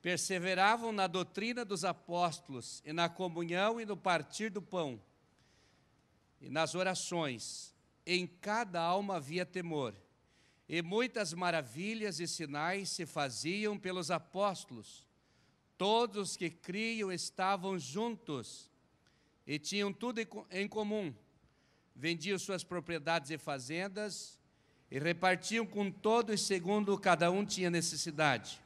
perseveravam na doutrina dos apóstolos, e na comunhão e no partir do pão, e nas orações. Em cada alma havia temor, e muitas maravilhas e sinais se faziam pelos apóstolos. Todos os que criam estavam juntos, e tinham tudo em comum. Vendiam suas propriedades e fazendas, e repartiam com todos segundo cada um tinha necessidade.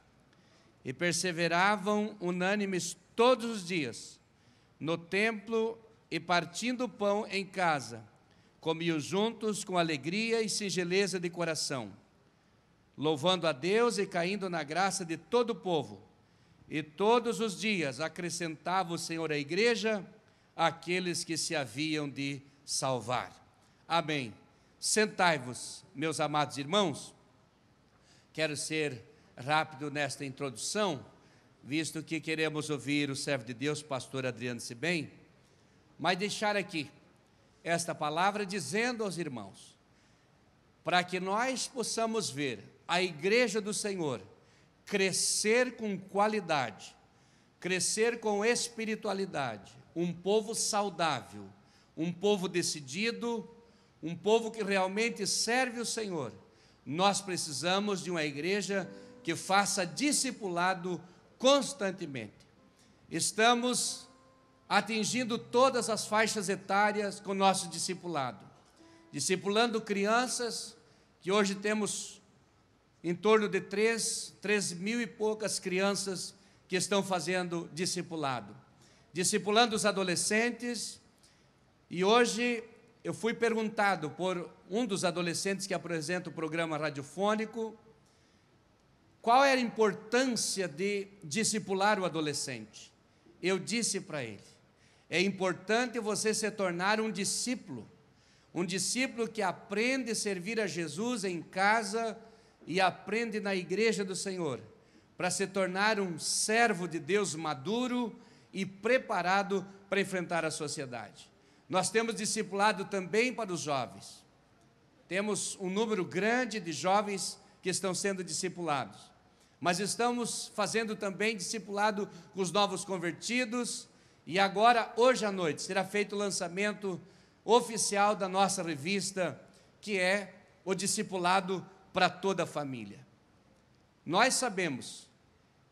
E perseveravam unânimes todos os dias, no templo, e partindo o pão em casa, comiam juntos com alegria e singeleza de coração, louvando a Deus e caindo na graça de todo o povo. E todos os dias acrescentava o Senhor à igreja aqueles que se haviam de salvar. Amém. Sentai-vos, meus amados irmãos. Quero ser rápido nesta introdução, visto que queremos ouvir o servo de Deus, pastor Adriano Sibem, mas deixar aqui esta palavra dizendo aos irmãos, para que nós possamos ver a igreja do Senhor crescer com qualidade, crescer com espiritualidade, um povo saudável, um povo decidido, um povo que realmente serve o Senhor. Nós precisamos de uma igreja que faça discipulado constantemente. Estamos atingindo todas as faixas etárias com nosso discipulado, discipulando crianças, que hoje temos em torno de 3 mil e poucas crianças que estão fazendo discipulado, discipulando os adolescentes. E hoje eu fui perguntado por um dos adolescentes que apresenta o programa radiofônico, qual era a importância de discipular o adolescente. Eu disse para ele, é importante você se tornar um discípulo que aprende a servir a Jesus em casa e aprende na igreja do Senhor, para se tornar um servo de Deus maduro e preparado para enfrentar a sociedade. Nós temos discipulado também para os jovens. Temos um número grande de jovens que estão sendo discipulados, mas estamos fazendo também discipulado com os novos convertidos, e agora, hoje à noite, será feito o lançamento oficial da nossa revista, que é o discipulado para toda a família. Nós sabemos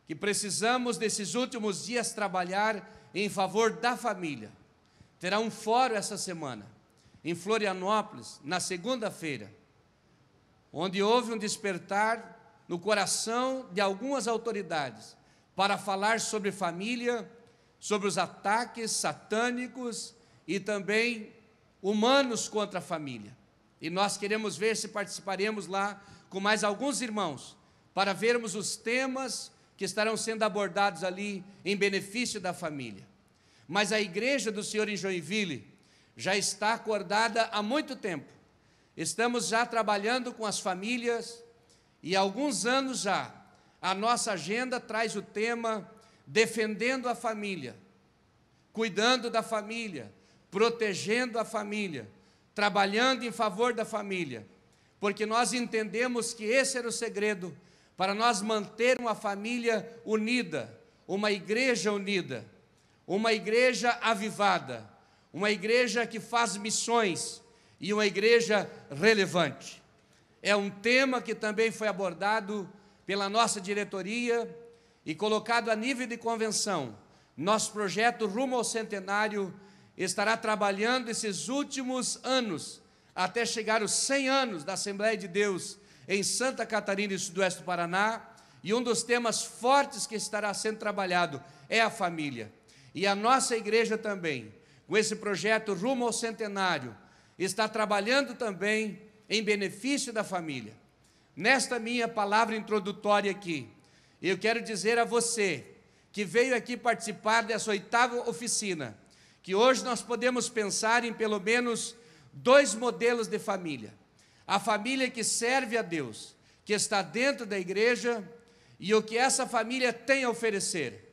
que precisamos, nesses últimos dias, trabalhar em favor da família. Terá um fórum essa semana, em Florianópolis, na segunda-feira, onde houve um despertar no coração de algumas autoridades para falar sobre família, sobre os ataques satânicos e também humanos contra a família. E nós queremos ver se participaremos lá com mais alguns irmãos, para vermos os temas que estarão sendo abordados ali em benefício da família. Mas a igreja do Senhor em Joinville já está acordada há muito tempo. Estamos já trabalhando com as famílias, e há alguns anos já, a nossa agenda traz o tema defendendo a família, cuidando da família, protegendo a família, trabalhando em favor da família, porque nós entendemos que esse era o segredo para nós manter uma família unida, uma igreja unida, uma igreja avivada, uma igreja que faz missões e uma igreja relevante. É um tema que também foi abordado pela nossa diretoria e colocado a nível de convenção. Nosso projeto Rumo ao Centenário estará trabalhando esses últimos anos, até chegar aos 100 anos da Assembleia de Deus em Santa Catarina e Sudoeste do Paraná, e um dos temas fortes que estará sendo trabalhado é a família. E a nossa igreja também, com esse projeto Rumo ao Centenário, está trabalhando também em benefício da família. Nesta minha palavra introdutória aqui, eu quero dizer a você que veio aqui participar dessa 8ª oficina, que hoje nós podemos pensar em pelo menos 2 modelos de família. A família que serve a Deus, que está dentro da igreja, e o que essa família tem a oferecer.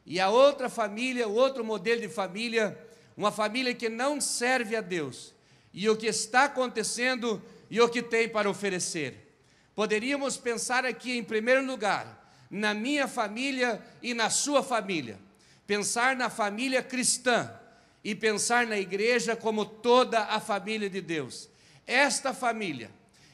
E a outra família, o outro modelo de família, uma família que não serve a Deus, e o que está acontecendo e o que tem para oferecer. Poderíamos pensar aqui, em primeiro lugar, na minha família e na sua família. Pensar na família cristã e pensar na igreja como toda a família de Deus. Esta família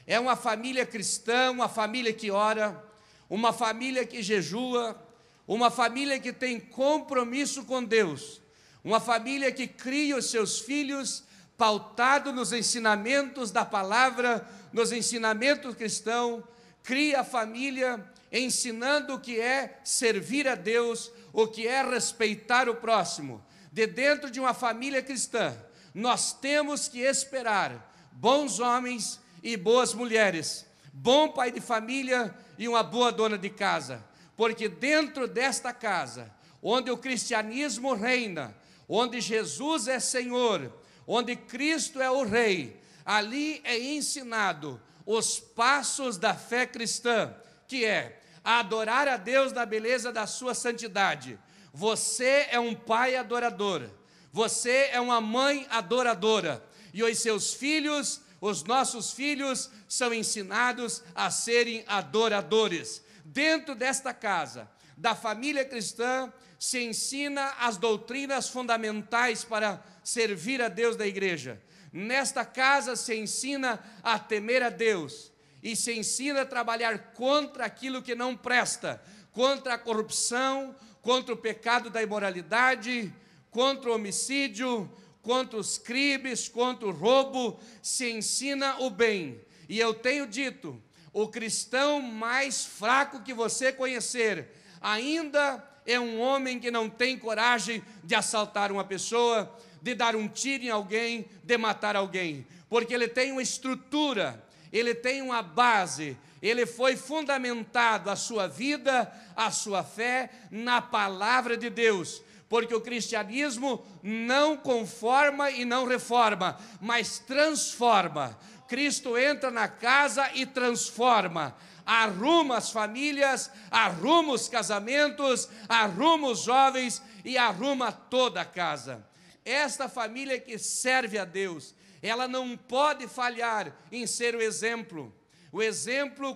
é uma família cristã, uma família que ora, uma família que jejua, uma família que tem compromisso com Deus, uma família que cria os seus filhos pautado nos ensinamentos da palavra, nos ensinamentos cristãos, cria a família ensinando o que é servir a Deus, o que é respeitar o próximo. De dentro de uma família cristã, nós temos que esperar bons homens e boas mulheres, bom pai de família e uma boa dona de casa, porque dentro desta casa, onde o cristianismo reina, onde Jesus é Senhor, onde Cristo é o Rei, ali é ensinado os passos da fé cristã, que é adorar a Deus na beleza da sua santidade. Você é um pai adorador, você é uma mãe adoradora, e os seus filhos, os nossos filhos, são ensinados a serem adoradores. Dentro desta casa, da família cristã, se ensina as doutrinas fundamentais para servir a Deus da igreja. Nesta casa se ensina a temer a Deus e se ensina a trabalhar contra aquilo que não presta, contra a corrupção, contra o pecado da imoralidade, contra o homicídio, contra os crimes, contra o roubo. Se ensina o bem. E eu tenho dito, o cristão mais fraco que você conhecer ainda é um homem que não tem coragem de assaltar uma pessoa, de dar um tiro em alguém, de matar alguém, porque ele tem uma estrutura, ele tem uma base, ele foi fundamentado a sua vida, a sua fé na palavra de Deus, porque o cristianismo não conforma e não reforma, mas transforma. Cristo entra na casa e transforma, arruma as famílias, arruma os casamentos, arruma os jovens e arruma toda a casa. Esta família que serve a Deus, ela não pode falhar em ser o exemplo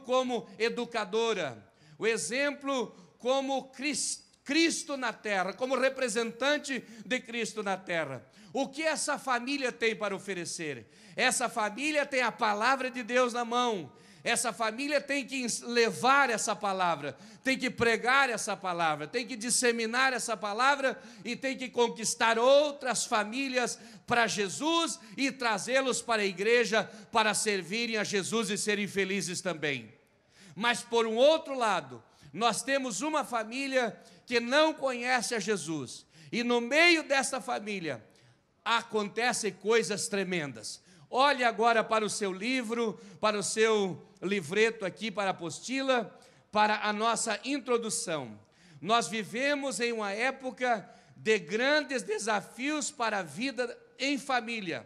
como educadora, o exemplo como Cristo na terra, como representante de Cristo na terra. O que essa família tem para oferecer? Essa família tem a palavra de Deus na mão. Essa família tem que levar essa palavra, tem que pregar essa palavra, tem que disseminar essa palavra e tem que conquistar outras famílias para Jesus e trazê-los para a igreja para servirem a Jesus e serem felizes também. Mas por um outro lado, nós temos uma família que não conhece a Jesus e no meio dessa família acontecem coisas tremendas. Olhe agora para o seu livro, para o seu livreto aqui, para a apostila, para a nossa introdução. Nós vivemos em uma época de grandes desafios para a vida em família.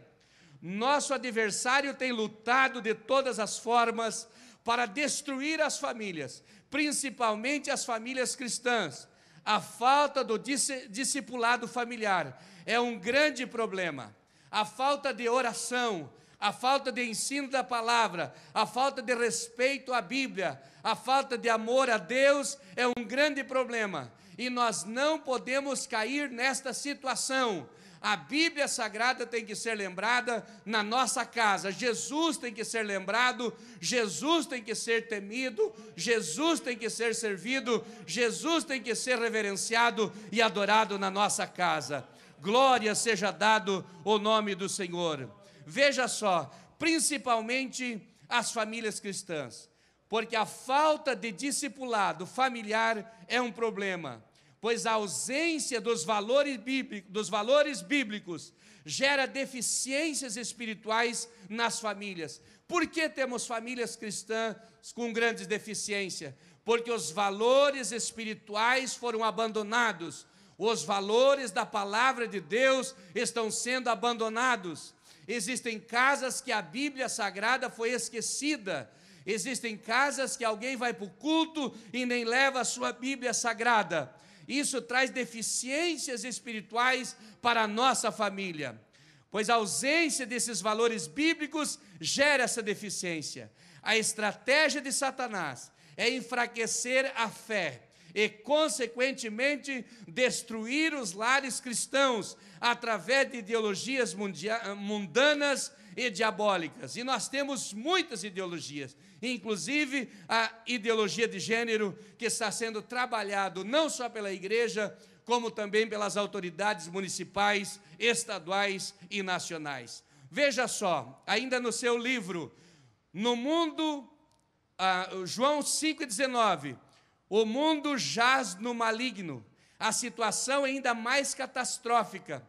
Nosso adversário tem lutado de todas as formas para destruir as famílias, principalmente as famílias cristãs. A falta do discipulado familiar é um grande problema. A falta de oração, a falta de ensino da palavra, a falta de respeito à Bíblia, a falta de amor a Deus é um grande problema. E nós não podemos cair nesta situação. A Bíblia Sagrada tem que ser lembrada na nossa casa. Jesus tem que ser lembrado, Jesus tem que ser temido, Jesus tem que ser servido, Jesus tem que ser reverenciado e adorado na nossa casa. Glória seja dado o nome do Senhor. Veja só, principalmente as famílias cristãs, porque a falta de discipulado familiar é um problema, pois a ausência dos valores bíblicos gera deficiências espirituais nas famílias. Por que temos famílias cristãs com grandes deficiências? Porque os valores espirituais foram abandonados. Os valores da palavra de Deus estão sendo abandonados. Existem casas que a Bíblia Sagrada foi esquecida. Existem casas que alguém vai para o culto e nem leva a sua Bíblia Sagrada. Isso traz deficiências espirituais para a nossa família, pois a ausência desses valores bíblicos gera essa deficiência. A estratégia de Satanás é enfraquecer a fé, e, consequentemente, destruir os lares cristãos através de ideologias mundanas e diabólicas. E nós temos muitas ideologias, inclusive a ideologia de gênero, que está sendo trabalhado não só pela igreja, como também pelas autoridades municipais, estaduais e nacionais. Veja só, ainda no seu livro, No Mundo, João 5,19, o mundo jaz no maligno, a situação é ainda mais catastrófica.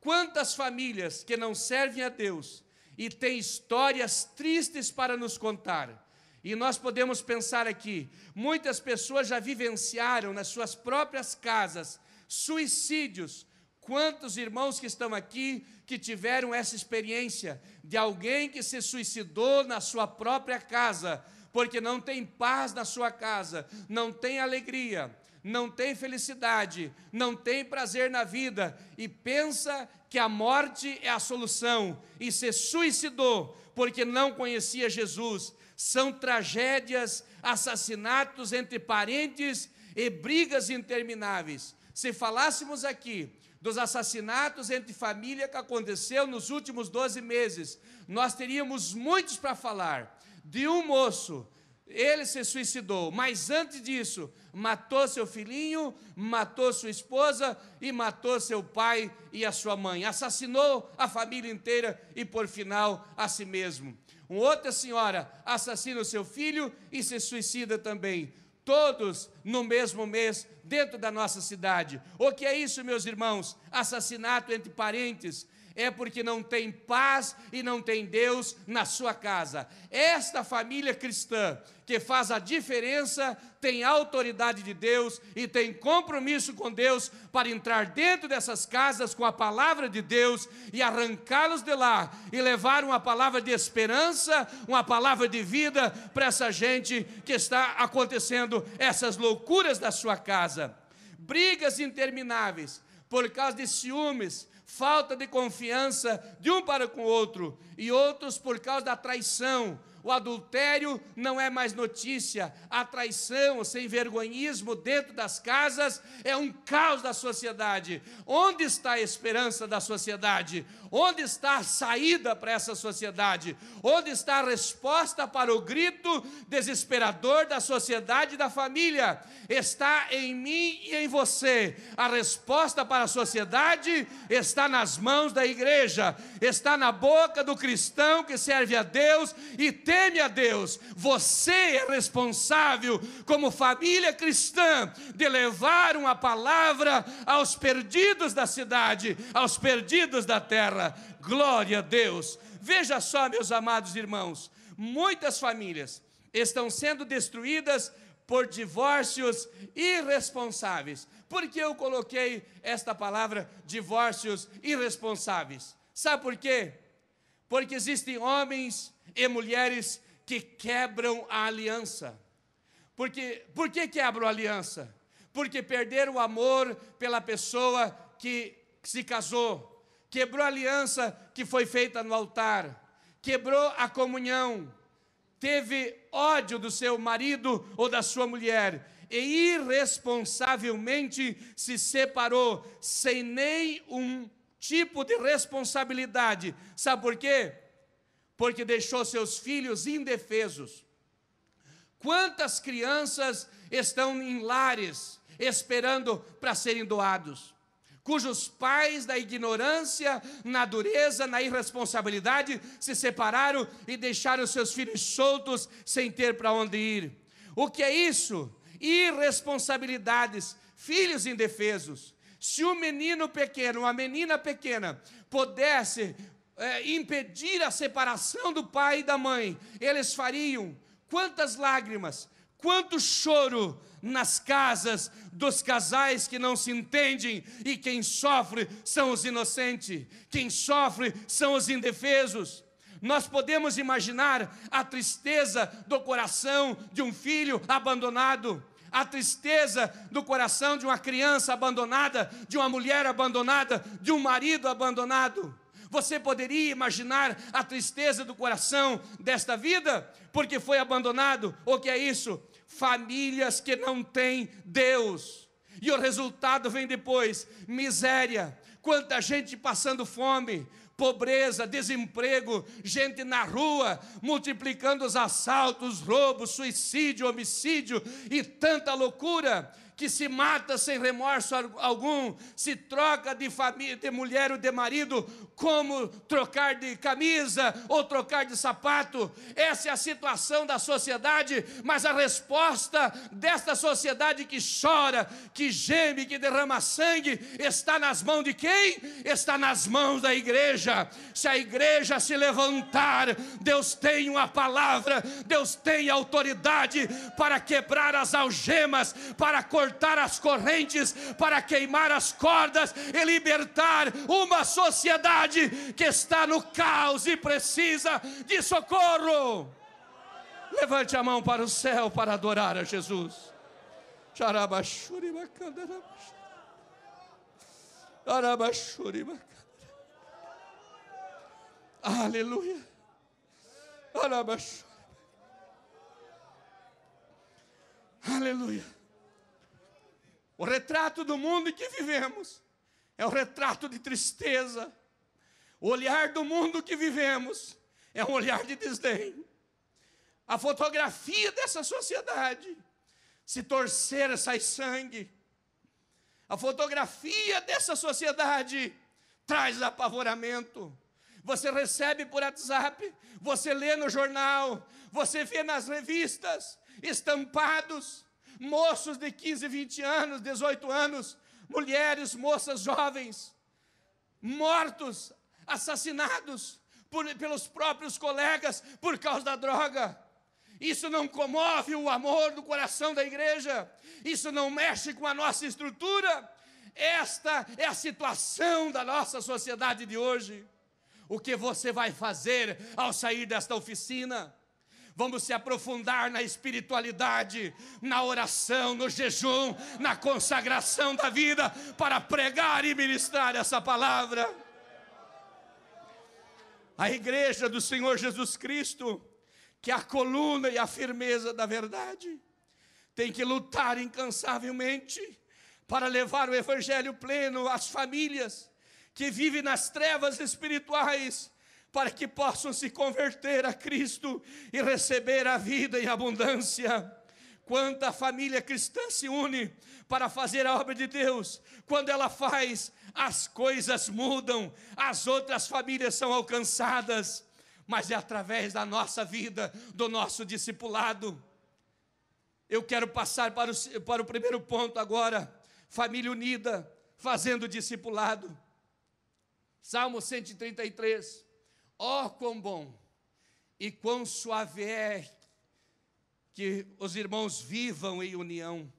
Quantas famílias que não servem a Deus e têm histórias tristes para nos contar. E nós podemos pensar aqui, muitas pessoas já vivenciaram nas suas próprias casas suicídios. Quantos irmãos que estão aqui que tiveram essa experiência de alguém que se suicidou na sua própria casa, porque não tem paz na sua casa, não tem alegria, não tem felicidade, não tem prazer na vida e pensa que a morte é a solução e se suicidou porque não conhecia Jesus. São tragédias, assassinatos entre parentes e brigas intermináveis. Se falássemos aqui dos assassinatos entre família que aconteceu nos últimos 12 meses, nós teríamos muitos para falar. De um moço, ele se suicidou, mas antes disso, matou seu filhinho, matou sua esposa e matou seu pai e a sua mãe. Assassinou a família inteira e, por final, a si mesmo. Uma outra senhora assassina o seu filho e se suicida também. Todos no mesmo mês, dentro da nossa cidade. O que é isso, meus irmãos? Assassinato entre parentes. É porque não tem paz e não tem Deus na sua casa. Esta família cristã que faz a diferença, tem autoridade de Deus e tem compromisso com Deus para entrar dentro dessas casas com a palavra de Deus e arrancá-los de lá e levar uma palavra de esperança, uma palavra de vida para essa gente que está acontecendo essas loucuras da sua casa. Brigas intermináveis por causa de ciúmes, falta de confiança de um para com o outro, e outros por causa da traição. O adultério não é mais notícia, a traição, o sem-vergonhismo dentro das casas é um caos da sociedade. Onde está a esperança da sociedade? Onde está a saída para essa sociedade? Onde está a resposta para o grito desesperador da sociedade e da família? Está em mim e em você. A resposta para a sociedade está nas mãos da igreja, está na boca do cristão que serve a Deus e teme a Deus. Você é responsável, como família cristã, de levar uma palavra aos perdidos da cidade, aos perdidos da terra. Glória a Deus. Veja só, meus amados irmãos, muitas famílias estão sendo destruídas por divórcios irresponsáveis. Por que eu coloquei esta palavra, divórcios irresponsáveis? Sabe por quê? Porque existem homens e mulheres que quebram a aliança. Por que quebram a aliança? Porque perderam o amor pela pessoa que se casou, quebrou a aliança que foi feita no altar, quebrou a comunhão, teve ódio do seu marido ou da sua mulher e irresponsavelmente se separou, sem nem um tipo de responsabilidade. Sabe por quê? Porque deixou seus filhos indefesos. Quantas crianças estão em lares esperando para serem doados, cujos pais, na ignorância, na dureza, na irresponsabilidade, se separaram e deixaram seus filhos soltos sem ter para onde ir? O que é isso? Irresponsabilidades, filhos indefesos. Se um menino pequeno, uma menina pequena, pudesse impedir a separação do pai e da mãe, eles fariam. Quantas lágrimas, quanto choro nas casas dos casais que não se entendem, e quem sofre são os inocentes, quem sofre são os indefesos. Nós podemos imaginar a tristeza do coração de um filho abandonado, a tristeza do coração de uma criança abandonada, de uma mulher abandonada, de um marido abandonado. Você poderia imaginar a tristeza do coração desta vida, porque foi abandonado? O que é isso? famílias que não têm Deus. E o resultado vem depois: miséria, quanta gente passando fome, pobreza, desemprego, gente na rua, multiplicando os assaltos, roubos, suicídio, homicídio e tanta loucura, que se mata sem remorso algum, se troca de família, de mulher ou de marido, como trocar de camisa ou trocar de sapato. Essa é a situação da sociedade, mas a resposta desta sociedade que chora, que geme, que derrama sangue, está nas mãos de quem? Está nas mãos da igreja. Se a igreja se levantar, Deus tem uma palavra, Deus tem autoridade para quebrar as algemas, para cortar as correntes, para queimar as cordas e libertar uma sociedade que está no caos e precisa de socorro. Levante a mão para o céu para adorar a Jesus. Aleluia. Aleluia. O retrato do mundo em que vivemos é um retrato de tristeza. O olhar do mundo que vivemos é um olhar de desdém. A fotografia dessa sociedade: se torcer, sai sangue. A fotografia dessa sociedade traz apavoramento. Você recebe por WhatsApp, você lê no jornal, você vê nas revistas estampados moços de 15, 20 anos, 18 anos, mulheres, moças jovens, mortos, assassinados pelos próprios colegas por causa da droga. Isso não comove o amor do coração da igreja, isso não mexe com a nossa estrutura. Esta é a situação da nossa sociedade de hoje. O que você vai fazer ao sair desta oficina? Vamos se aprofundar na espiritualidade, na oração, no jejum, na consagração da vida, para pregar e ministrar essa palavra. A igreja do Senhor Jesus Cristo, que é a coluna e a firmeza da verdade, tem que lutar incansavelmente para levar o evangelho pleno às famílias que vivem nas trevas espirituais, para que possam se converter a Cristo e receber a vida em abundância. Quanta família cristã se une para fazer a obra de Deus. Quando ela faz, as coisas mudam, as outras famílias são alcançadas, mas é através da nossa vida, do nosso discipulado. Eu quero passar para o primeiro ponto agora: família unida, fazendo discipulado. Salmo 133. Ó, quão bom e quão suave é que os irmãos vivam em união.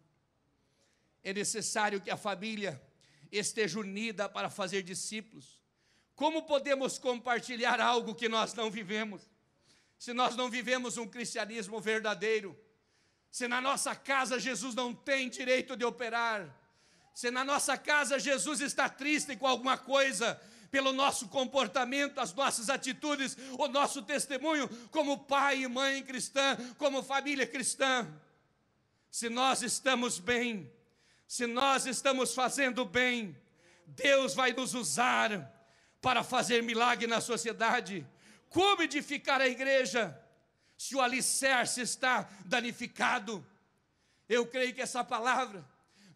É necessário que a família esteja unida para fazer discípulos. Como podemos compartilhar algo que nós não vivemos? Se nós não vivemos um cristianismo verdadeiro, se na nossa casa Jesus não tem direito de operar, se na nossa casa Jesus está triste com alguma coisa, pelo nosso comportamento, as nossas atitudes, o nosso testemunho como pai e mãe cristã, como família cristã. Se nós estamos bem, se nós estamos fazendo bem, Deus vai nos usar para fazer milagre na sociedade. Como edificar a igreja se o alicerce está danificado? Eu creio que essa palavra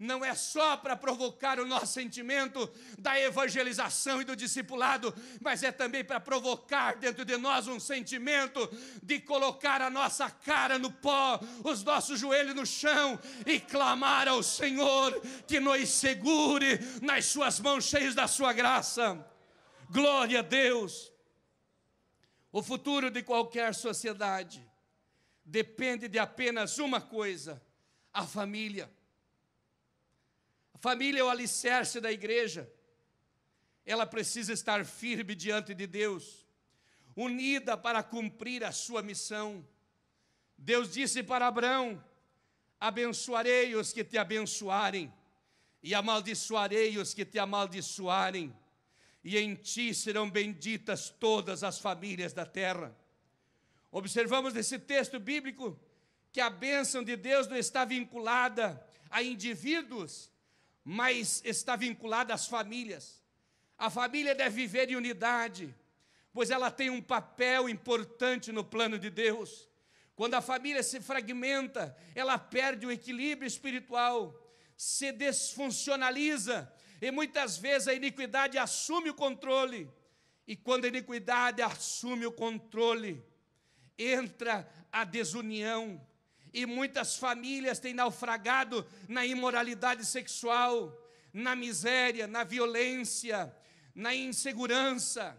não é só para provocar o nosso sentimento da evangelização e do discipulado, mas é também para provocar dentro de nós um sentimento de colocar a nossa cara no pó, os nossos joelhos no chão e clamar ao Senhor que nos segure nas suas mãos cheias da sua graça. Glória a Deus. O futuro de qualquer sociedade depende de apenas uma coisa: a família. A família é o alicerce da igreja. Ela precisa estar firme diante de Deus, unida para cumprir a sua missão. Deus disse para Abraão: abençoarei os que te abençoarem, e amaldiçoarei os que te amaldiçoarem, e em ti serão benditas todas as famílias da terra. Observamos nesse texto bíblico que a bênção de Deus não está vinculada a indivíduos, mas está vinculada às famílias. A família deve viver em unidade, pois ela tem um papel importante no plano de Deus. Quando a família se fragmenta, ela perde o equilíbrio espiritual, se desfuncionaliza, e muitas vezes a iniquidade assume o controle. E quando a iniquidade assume o controle, entra a desunião, e muitas famílias têm naufragado na imoralidade sexual, na miséria, na violência, na insegurança.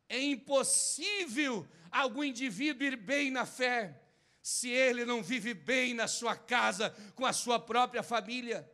É impossível algum indivíduo ir bem na fé se ele não vive bem na sua casa, com a sua própria família.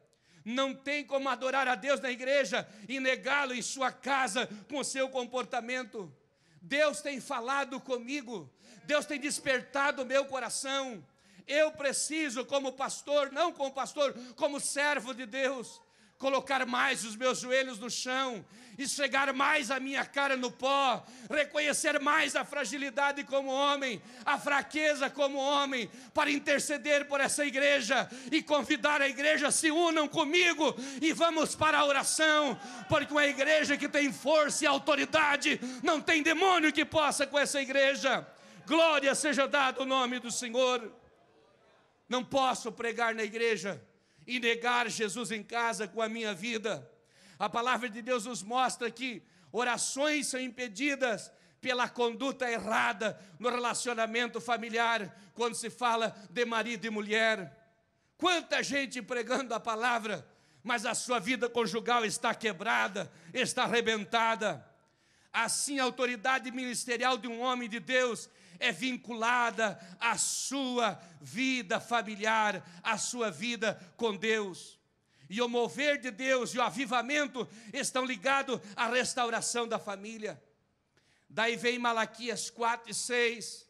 Não tem como adorar a Deus na igreja e negá-lo em sua casa com o seu comportamento. Deus tem falado comigo, Deus tem despertado o meu coração. Eu preciso, como pastor, não como pastor, como servo de Deus, colocar mais os meus joelhos no chão, esfregar mais a minha cara no pó, reconhecer mais a fragilidade como homem, a fraqueza como homem, para interceder por essa igreja e convidar a igreja, se unam comigo e vamos para a oração, porque uma igreja que tem força e autoridade, não tem demônio que possa com essa igreja. Glória seja dada ao nome do Senhor. Não posso pregar na igreja e negar Jesus em casa com a minha vida. A palavra de Deus nos mostra que orações são impedidas pela conduta errada no relacionamento familiar, quando se fala de marido e mulher. Quanta gente pregando a palavra, mas a sua vida conjugal está quebrada, está arrebentada. Assim, a autoridade ministerial de um homem de Deus é vinculada à sua vida familiar, à sua vida com Deus. E o mover de Deus e o avivamento estão ligados à restauração da família. Daí vem Malaquias 4 e 6,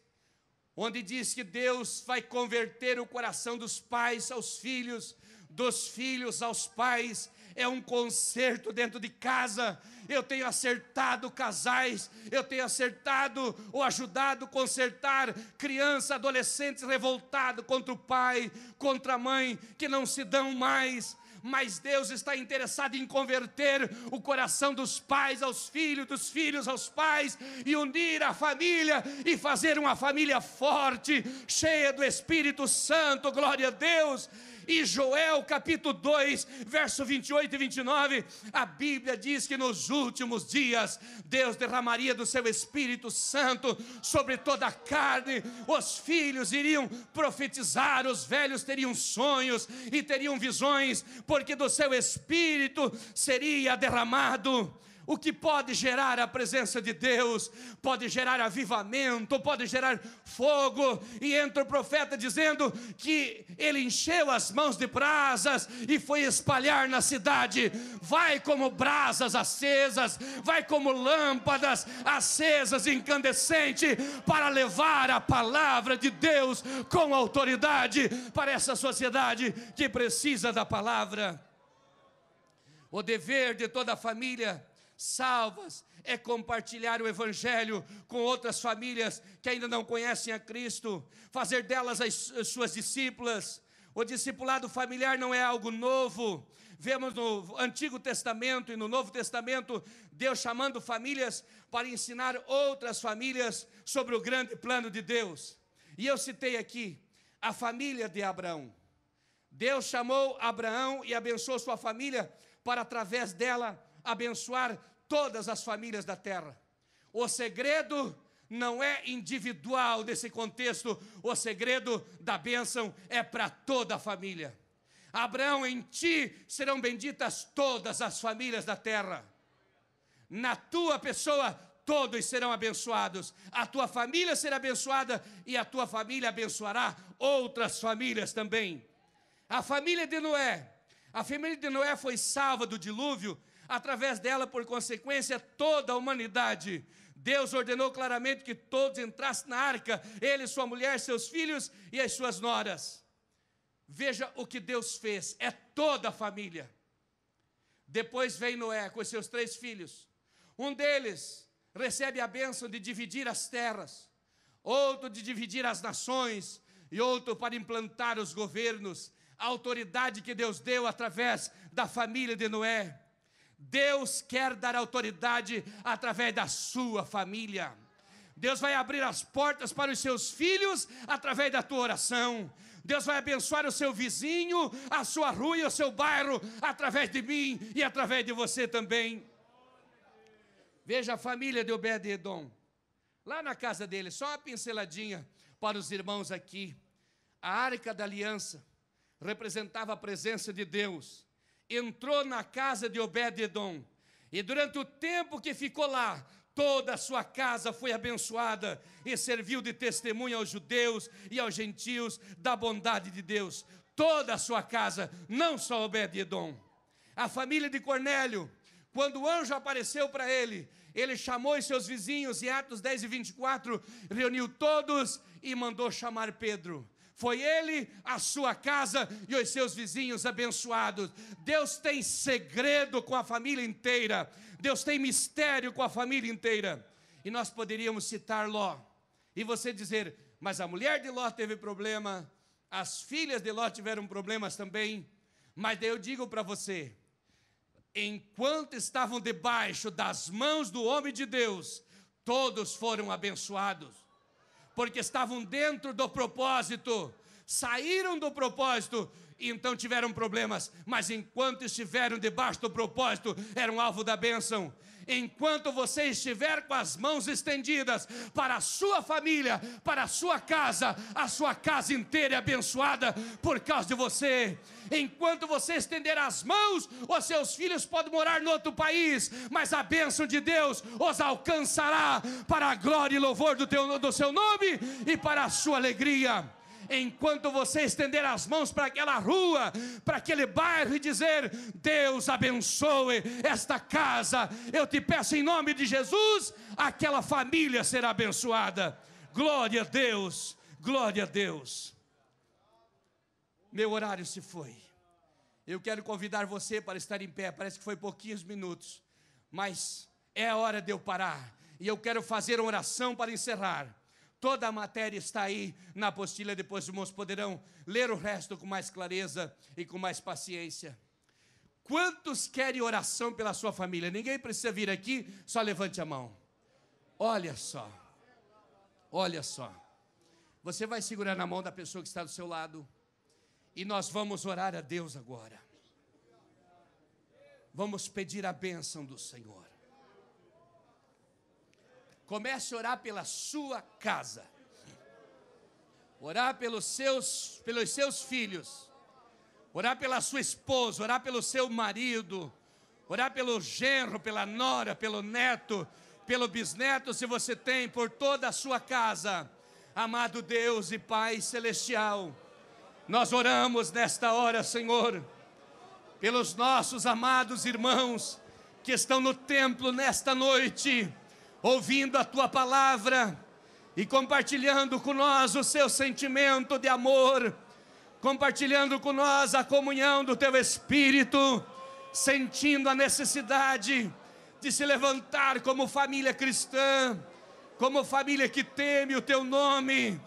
onde diz que Deus vai converter o coração dos pais aos filhos, dos filhos aos pais. É um conserto dentro de casa. Eu tenho acertado casais, eu tenho acertado ou ajudado a consertar crianças, adolescentes revoltados contra o pai, contra a mãe, que não se dão mais. Mas Deus está interessado em converter o coração dos pais aos filhos, dos filhos aos pais, e unir a família, e fazer uma família forte, cheia do Espírito Santo, glória a Deus. E Joel capítulo 2, verso 28 e 29, a Bíblia diz que nos últimos dias Deus derramaria do seu Espírito Santo sobre toda a carne. Os filhos iriam profetizar, os velhos teriam sonhos e teriam visões, porque do seu Espírito seria derramado. O que pode gerar a presença de Deus, pode gerar avivamento, pode gerar fogo. E entra o profeta dizendo que ele encheu as mãos de brasas e foi espalhar na cidade. Vai como brasas acesas, vai como lâmpadas acesas, incandescentes, para levar a palavra de Deus com autoridade para essa sociedade que precisa da palavra. O dever de toda a família salvas é compartilhar o Evangelho com outras famílias que ainda não conhecem a Cristo, fazer delas as suas discípulas. O discipulado familiar não é algo novo. Vemos no Antigo Testamento e no Novo Testamento Deus chamando famílias para ensinar outras famílias sobre o grande plano de Deus. E eu citei aqui a família de Abraão. Deus chamou Abraão e abençoou sua família para, através dela, abençoar todas as famílias da terra. O segredo não é individual nesse contexto, o segredo da bênção é para toda a família. Abraão, em ti serão benditas todas as famílias da terra. Na tua pessoa, todos serão abençoados. A tua família será abençoada e a tua família abençoará outras famílias também. A família de Noé foi salva do dilúvio. Através dela, por consequência, toda a humanidade. Deus ordenou claramente que todos entrassem na arca, ele, sua mulher, seus filhos e as suas noras. Veja o que Deus fez, é toda a família. Depois vem Noé com seus 3 filhos. Um deles recebe a bênção de dividir as terras, outro de dividir as nações, e outro para implantar os governos, a autoridade que Deus deu através da família de Noé. Deus quer dar autoridade através da sua família. Deus vai abrir as portas para os seus filhos através da tua oração. Deus vai abençoar o seu vizinho, a sua rua e o seu bairro através de mim e através de você também. Veja a família de Obed-Edom. Lá na casa dele, só uma pinceladinha para os irmãos aqui. A Arca da Aliança representava a presença de Deus. Entrou na casa de Obed-Edom. E durante o tempo que ficou lá, toda a sua casa foi abençoada e serviu de testemunho aos judeus e aos gentios da bondade de Deus. Toda a sua casa, não só Obed-Edom. A família de Cornélio, quando o anjo apareceu para ele, ele chamou os seus vizinhos, em Atos 10 e 24, reuniu todos e mandou chamar Pedro. Foi ele, a sua casa e os seus vizinhos abençoados. Deus tem segredo com a família inteira. Deus tem mistério com a família inteira. E nós poderíamos citar Ló. E você dizer, mas a mulher de Ló teve problema, as filhas de Ló tiveram problemas também. Mas daí eu digo para você, enquanto estavam debaixo das mãos do homem de Deus, todos foram abençoados. Porque estavam dentro do propósito, saíram do propósito, e então tiveram problemas, mas enquanto estiveram debaixo do propósito, eram alvo da bênção. Enquanto você estiver com as mãos estendidas para a sua família, para a sua casa inteira é abençoada por causa de você. Enquanto você estender as mãos, os seus filhos podem morar em outro país, mas a bênção de Deus os alcançará para a glória e louvor do seu nome e para a sua alegria. Enquanto você estender as mãos para aquela rua, para aquele bairro e dizer, Deus abençoe esta casa, eu te peço em nome de Jesus, aquela família será abençoada. Glória a Deus, glória a Deus. Meu horário se foi. Eu quero convidar você para estar em pé, parece que foi pouquinhos minutos, mas é a hora de eu parar, e eu quero fazer uma oração para encerrar. Toda a matéria está aí na apostila, depois os irmãos poderão ler o resto com mais clareza e com mais paciência. Quantos querem oração pela sua família? Ninguém precisa vir aqui, só levante a mão. Olha só, olha só. Você vai segurar na mão da pessoa que está do seu lado e nós vamos orar a Deus agora. Vamos pedir a bênção do Senhor. Comece a orar pela sua casa, orar pelos seus filhos, orar pela sua esposa, orar pelo seu marido, orar pelo genro, pela nora, pelo neto, pelo bisneto, se você tem, por toda a sua casa. Amado Deus e Pai Celestial, nós oramos nesta hora, Senhor, pelos nossos amados irmãos que estão no templo nesta noite, ouvindo a Tua palavra e compartilhando com nós o seu sentimento de amor, compartilhando com nós a comunhão do Teu Espírito, sentindo a necessidade de se levantar como família cristã, como família que teme o Teu nome,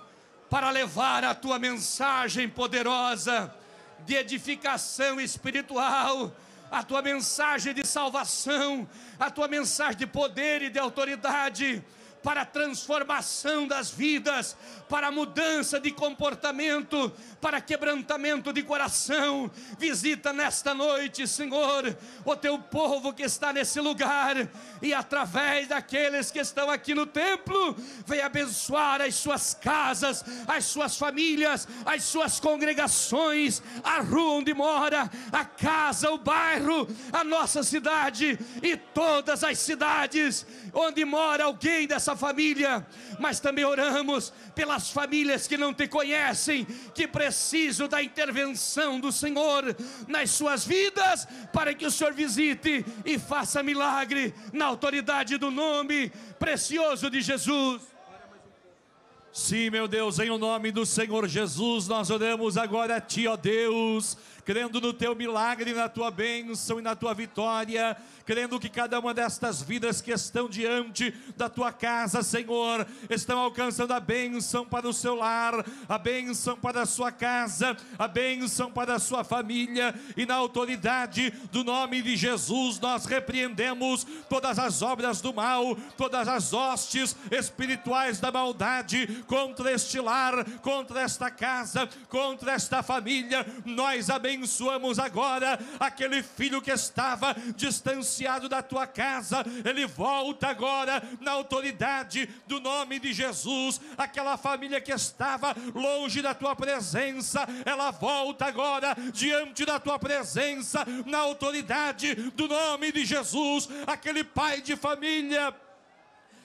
para levar a Tua mensagem poderosa de edificação espiritual, a Tua mensagem de salvação, a Tua mensagem de poder e de autoridade, para a transformação das vidas, para a mudança de comportamento, para quebrantamento de coração. Visita nesta noite, Senhor, o Teu povo que está nesse lugar, e através daqueles que estão aqui no templo, vem abençoar as suas casas, as suas famílias, as suas congregações, a rua onde mora, a casa, o bairro, a nossa cidade e todas as cidades onde mora alguém dessa família. Mas também oramos pelas famílias que não Te conhecem, que precisam da intervenção do Senhor nas suas vidas, para que o Senhor visite e faça milagre na autoridade do nome precioso de Jesus. Sim, meu Deus, em o nome do Senhor Jesus, nós oramos agora a Ti, ó Deus, crendo no Teu milagre, na Tua bênção e na Tua vitória, crendo que cada uma destas vidas que estão diante da Tua casa, Senhor, estão alcançando a bênção para o seu lar, a bênção para a sua casa, a bênção para a sua família, e na autoridade do nome de Jesus, nós repreendemos todas as obras do mal, todas as hostes espirituais da maldade, contra este lar, contra esta casa, contra esta família. Nós abençoamos agora aquele filho que estava distanciado da tua casa, ele volta agora na autoridade do nome de Jesus. Aquela família que estava longe da tua presença, ela volta agora diante da tua presença, na autoridade do nome de Jesus. Aquele pai de família,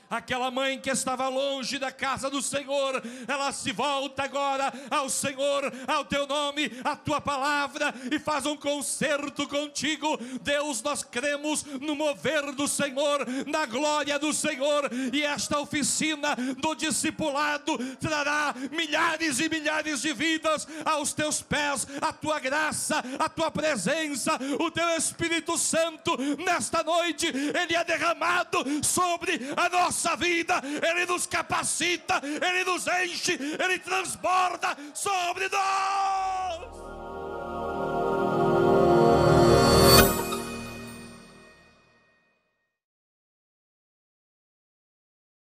aquela mãe que estava longe da casa do Senhor, ela se volta agora ao Senhor, ao teu nome, à tua palavra, e faz um concerto contigo. Deus, nós cremos no mover do Senhor, na glória do Senhor, e esta oficina do discipulado trará milhares e milhares de vidas aos teus pés. A tua graça, a tua presença, o teu Espírito Santo nesta noite, ele é derramado sobre a nossa vida, ele nos capacita, ele nos enche, ele transborda sobre nós.